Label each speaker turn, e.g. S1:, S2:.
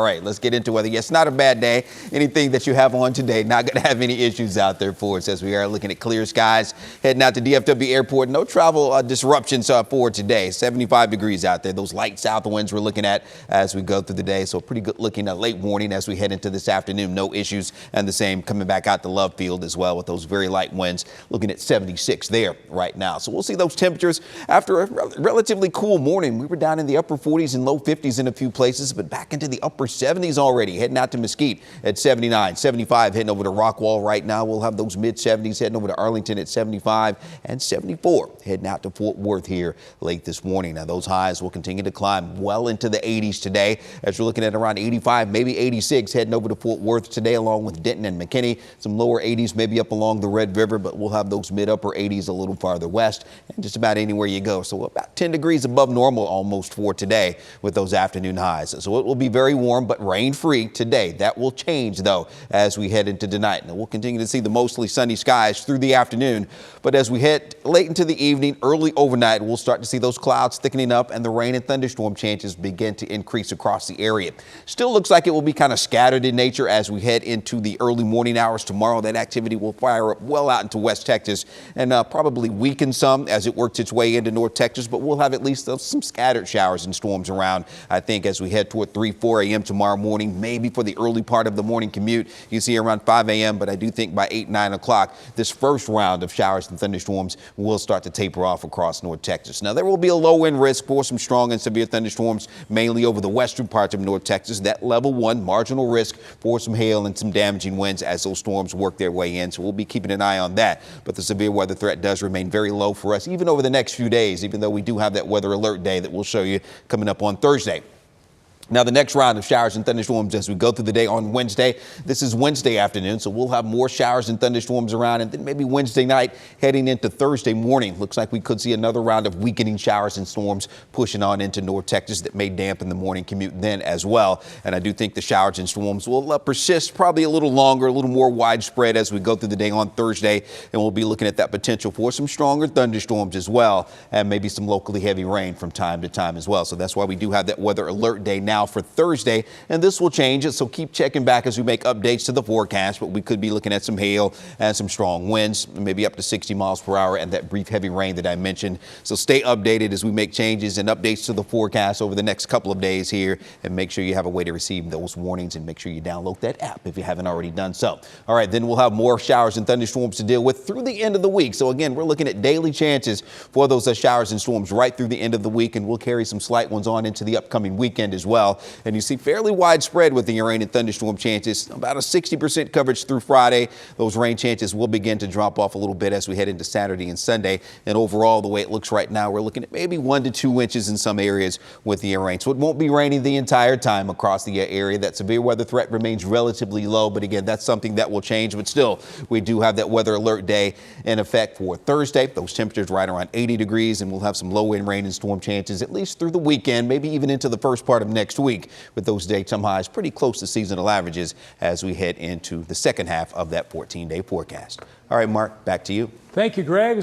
S1: All right, let's get into weather. Yes, not a bad day. Anything that you have on today, not going to have any issues out there for us as we are looking at clear skies. Heading out to DFW Airport, no travel disruptions for today. 75 degrees out there. Those light south winds we're looking at as we go through the day. So pretty good looking late morning as we head into this afternoon. No issues, and the same coming back out to Love Field as well with those very light winds. Looking at 76 there right now. So we'll see those temperatures after a relatively cool morning. We were down in the upper 40s and low 50s in a few places, but back into the upper 70s already, heading out to Mesquite at 79, 75 heading over to Rockwall right now. We'll have those mid 70s heading over to Arlington at 75 and 74 heading out to Fort Worth here late this morning. Now those highs will continue to climb well into the 80s today as we're looking at around 85, maybe 86 heading over to Fort Worth today along with Denton and McKinney. Some lower 80s maybe up along the Red River, but we'll have those mid upper 80s a little farther west and just about anywhere you go. So about 10 degrees above normal almost for today with those afternoon highs. So it will be very warm, but rain-free today. That will change, though, as we head into tonight. Now, we'll continue to see the mostly sunny skies through the afternoon, but as we head late into the evening, early overnight, we'll start to see those clouds thickening up and the rain and thunderstorm chances begin to increase across the area. Still looks like it will be kind of scattered in nature as we head into the early morning hours tomorrow. That activity will fire up well out into West Texas and probably weaken some as it works its way into North Texas, but we'll have at least some scattered showers and storms around, I think, as we head toward 4 a.m. tomorrow morning, maybe for the early part of the morning commute. You see around 5 a.m., but I do think by 8, 9 o'clock, this first round of showers and thunderstorms will start to taper off across North Texas. Now, there will be a low wind risk for some strong and severe thunderstorms, mainly over the western parts of North Texas. That level 1 marginal risk for some hail and some damaging winds as those storms work their way in. So we'll be keeping an eye on that. But the severe weather threat does remain very low for us, even over the next few days, even though we do have that weather alert day that we'll show you coming up on Thursday. Now, the next round of showers and thunderstorms as we go through the day on Wednesday. This is Wednesday afternoon, so we'll have more showers and thunderstorms around, and then maybe Wednesday night heading into Thursday morning. Looks like we could see another round of weakening showers and storms pushing on into North Texas that may dampen the morning commute then as well. And I do think the showers and storms will persist probably a little longer, a little more widespread as we go through the day on Thursday. And we'll be looking at that potential for some stronger thunderstorms as well, and maybe some locally heavy rain from time to time as well. So that's why we do have that weather alert day now for Thursday, and this will change it, so keep checking back as we make updates to the forecast. But we could be looking at some hail and some strong winds, maybe up to 60 miles per hour, and that brief heavy rain that I mentioned. So stay updated as we make changes and updates to the forecast over the next couple of days here, and make sure you have a way to receive those warnings, and make sure you download that app if you haven't already done so. All right, then we'll have more showers and thunderstorms to deal with through the end of the week. So again, we're looking at daily chances for those showers and storms right through the end of the week, and we'll carry some slight ones on into the upcoming weekend as well. And you see fairly widespread with the rain and thunderstorm chances, about a 60% coverage through Friday. Those rain chances will begin to drop off a little bit as we head into Saturday and Sunday. And overall, the way it looks right now, we're looking at maybe 1 to 2 inches in some areas with the rain. So it won't be raining the entire time across the area. That severe weather threat remains relatively low, but again, that's something that will change. But still, we do have that weather alert day in effect for Thursday. Those temperatures right around 80 degrees, and we'll have some low wind rain and storm chances at least through the weekend, maybe even into the first part of next week, with those daytime highs pretty close to seasonal averages as we head into the second half of that 14-day forecast. All right, Mark, back to you.
S2: Thank you, Greg.